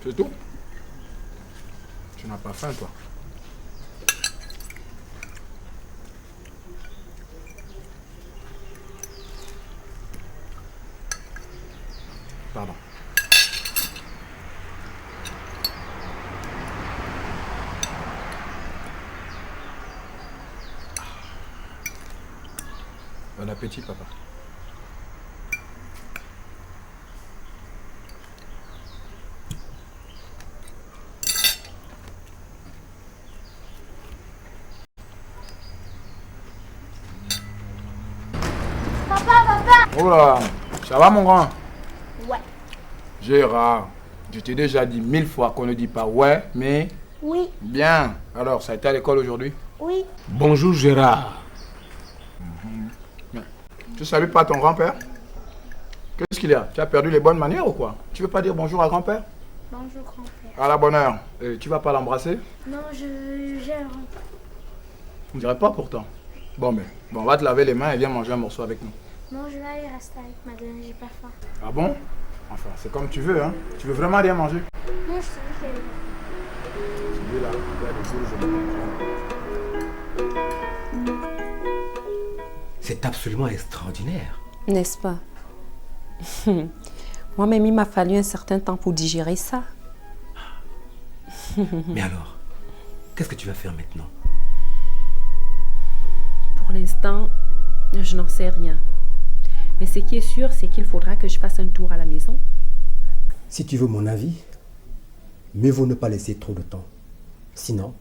C'est tout. Tu n'as pas faim, toi. Pardon. Bon appétit, papa. Oh là, ça va mon grand? Ouais. Gérard, je t'ai déjà dit 1000 fois qu'on ne dit pas ouais, mais... Oui. Bien. Alors, ça a été à l'école aujourd'hui? Oui. Bonjour Gérard. Bien. Tu salues pas ton grand-père? Qu'est-ce qu'il y a? Tu as perdu les bonnes manières ou quoi? Tu veux pas dire bonjour à grand-père? Bonjour grand-père. À la bonne heure. Tu vas pas l'embrasser? Non, j'ai un... On dirait pas pourtant. Bon, on va te laver les mains et viens manger un morceau avec nous. Non, je vais aller rester avec madame, j'ai pas faim. Ah bon? Enfin, c'est comme tu veux, hein. Tu veux vraiment rien manger? Non, je sais qu'elle... Celui-là, il y a des jours où je me comprends. C'est absolument extraordinaire. N'est-ce pas? Moi-même, il m'a fallu un certain temps pour digérer ça. Mais alors, qu'est-ce que tu vas faire maintenant? Pour l'instant, je n'en sais rien. Mais ce qui est sûr, c'est qu'il faudra que je fasse un tour à la maison. Si tu veux mon avis, mieux vaut ne pas laisser trop de temps. Sinon,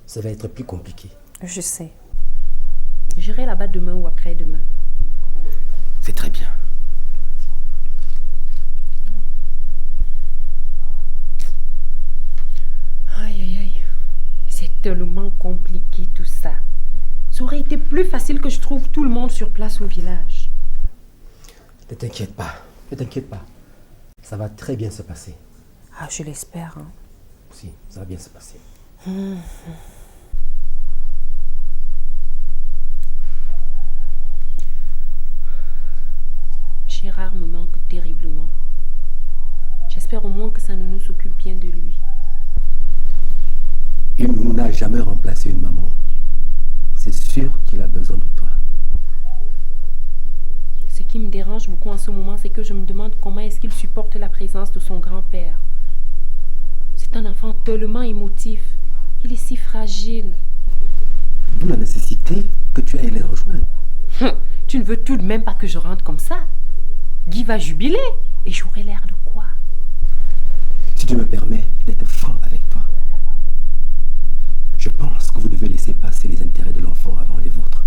ça va être plus compliqué. Je sais. J'irai là-bas demain ou après-demain. C'est très bien. Aïe, aïe, aïe. C'est tellement compliqué tout ça. Ça aurait été plus facile que je trouve tout le monde sur place au village. Ne t'inquiète pas, ne t'inquiète pas. Ça va très bien se passer. Ah, je l'espère. Hein. Si, ça va bien se passer. Gérard me manque terriblement. J'espère au moins que ça ne nous s'occupe bien de lui. Il ne nous a jamais remplacé une maman. C'est sûr qu'il a besoin de toi. Ce qui me dérange beaucoup en ce moment, c'est que je me demande comment est-ce qu'il supporte la présence de son grand-père. C'est un enfant tellement émotif. Il est si fragile. D'où la nécessité que tu ailles les rejoindre. Tu ne veux tout de même pas que je rentre comme ça? Guy va jubiler et j'aurai l'air de quoi? Si tu me permets d'être franc avec toi, je pense que vous devez laisser passer les intérêts de l'enfant avant les vôtres.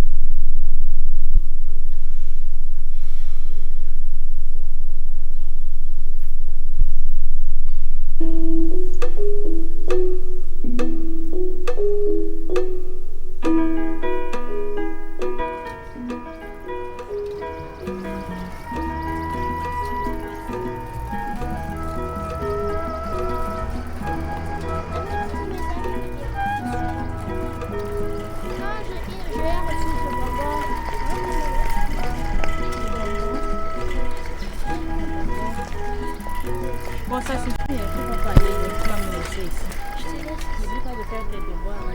Bon, ça suffit, il faut pas parler, tu vas me laisser ici. Je te laisse, n'oublie pas de faire tes devoirs.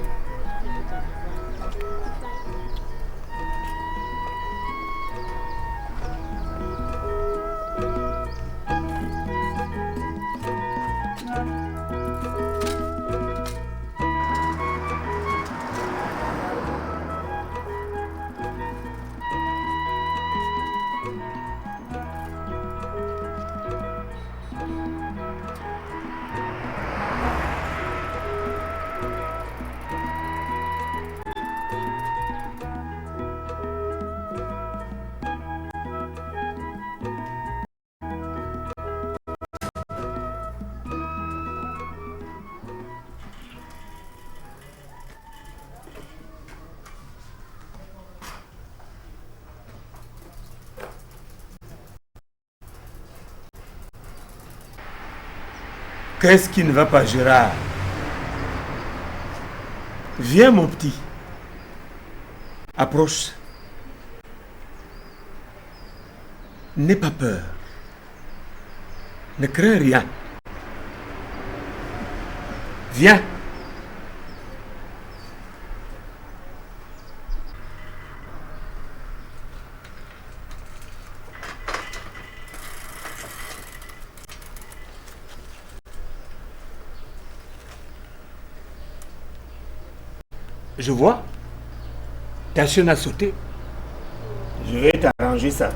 Qu'est-ce qui ne va pas, Gérard? Viens, mon petit. Approche. N'aie pas peur. Ne crains rien. Viens. Je vois. Ta chaîne a sauté. Je vais t'arranger ça.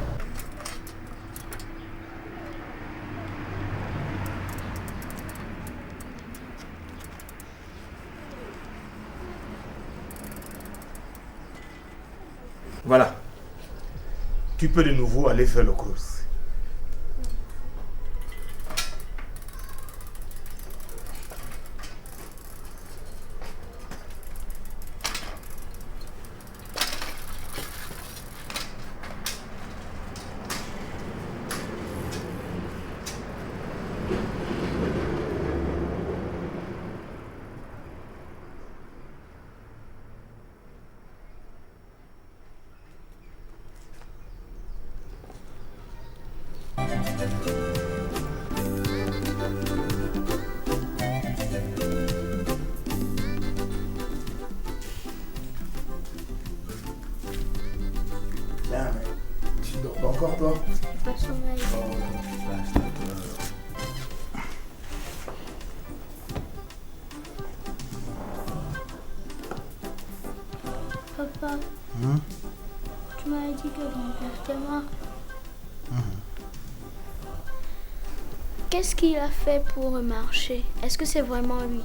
Voilà. Tu peux de nouveau aller faire le course. Tu dors pas encore, toi? Pas sommeil. Papa, tu m'avais dit que grand-père était mort. Qu'est-ce qu'il a fait pour marcher? Est-ce que c'est vraiment lui?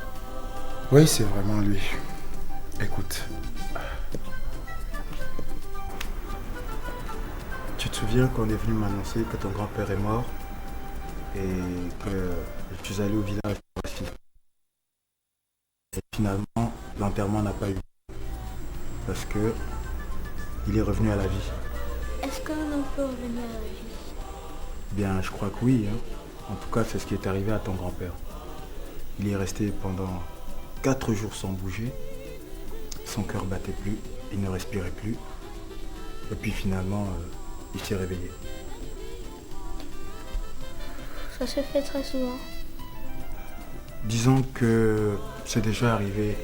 Oui, c'est vraiment lui. Écoute. Tu te souviens qu'on est venu m'annoncer que ton grand-père est mort et que tu es allé au village pour la fille. Et finalement, l'enterrement n'a pas eu lieu parce que il est revenu à la vie. Est-ce qu'on peut revenir à la vie? Bien, je crois que oui. Hein. En tout cas, c'est ce qui est arrivé à ton grand-père. Il est resté pendant 4 jours sans bouger. Son cœur battait plus, il ne respirait plus. Et puis finalement, il s'est réveillé. Ça se fait très souvent. Disons que c'est déjà arrivé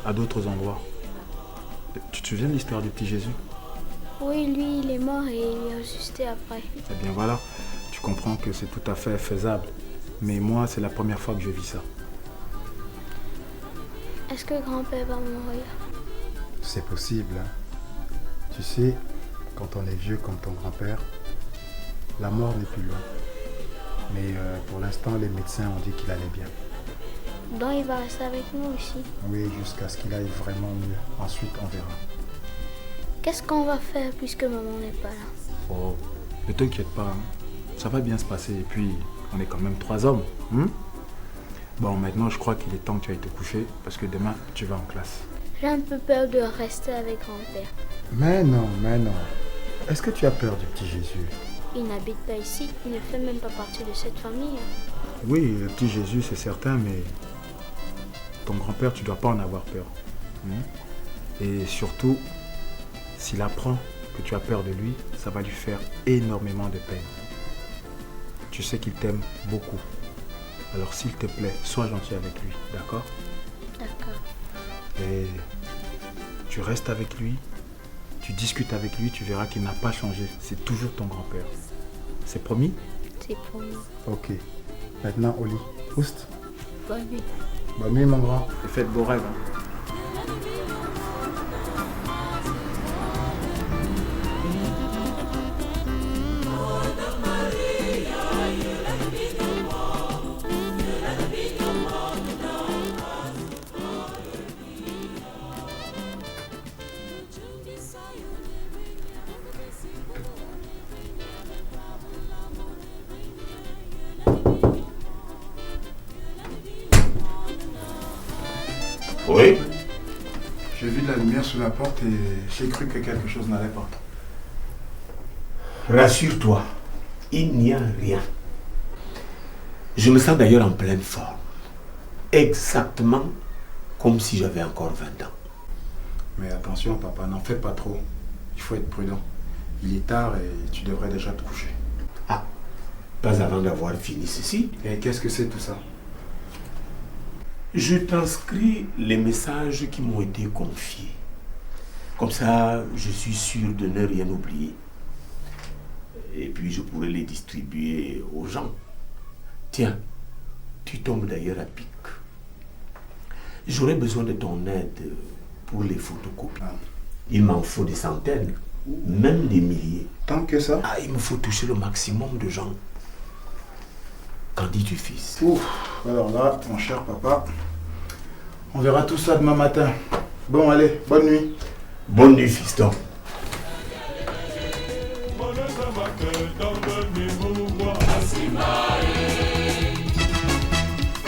à d'autres endroits. Tu te souviens de l'histoire du petit Jésus? Oui, lui, il est mort et il est ressuscité après. Eh bien voilà, tu comprends que c'est tout à fait faisable. Mais moi, c'est la première fois que je vis ça. Est-ce que grand-père va mourir? C'est possible. Hein. Tu sais, quand on est vieux comme ton grand-père, la mort n'est plus loin. Mais pour l'instant, les médecins ont dit qu'il allait bien. Donc il va rester avec nous ici. Oui, jusqu'à ce qu'il aille vraiment mieux. Ensuite, on verra. Qu'est-ce qu'on va faire puisque maman n'est pas là? Oh, ne t'inquiète pas. Hein. Ça va bien se passer. Et puis, on est quand même 3 hommes. Hein? Bon, maintenant, je crois qu'il est temps que tu ailles te coucher parce que demain, tu vas en classe. J'ai un peu peur de rester avec grand-père. Mais non, mais non. Est-ce que tu as peur du petit Jésus? Il n'habite pas ici, il ne fait même pas partie de cette famille. Oui, le petit Jésus, c'est certain, mais ton grand-père, tu ne dois pas en avoir peur. Et surtout, s'il apprend que tu as peur de lui, ça va lui faire énormément de peine. Tu sais qu'il t'aime beaucoup. Alors s'il te plaît, sois gentil avec lui, d'accord? D'accord. Et tu restes avec lui, tu discutes avec lui, tu verras qu'il n'a pas changé. C'est toujours ton grand-père. C'est promis? C'est promis. Ok. Maintenant, au lit. Oust. Bonne nuit. Bonne nuit, mon grand. Et faites beaux rêves. Hein. Oui? J'ai vu de la lumière sous la porte et j'ai cru que quelque chose n'allait pas. Rassure-toi, il n'y a rien. Je me sens d'ailleurs en pleine forme. Exactement comme si j'avais encore 20 ans. Mais attention, papa, n'en fais pas trop. Il faut être prudent. Il est tard et tu devrais déjà te coucher. Ah, pas avant d'avoir fini ceci. Et qu'est-ce que c'est tout ça? Je transcris les messages qui m'ont été confiés. Comme ça, je suis sûr de ne rien oublier. Et puis, je pourrai les distribuer aux gens. Tiens, tu tombes d'ailleurs à pic. J'aurais besoin de ton aide pour les photocopies. Il m'en faut des centaines, même des milliers. Tant que ça? Ah, il me faut toucher le maximum de gens. Qu'en dis-tu, fils? Ouf, alors là, mon cher papa, on verra tout ça demain matin. Bon, allez, bonne nuit. Bonne nuit, fiston.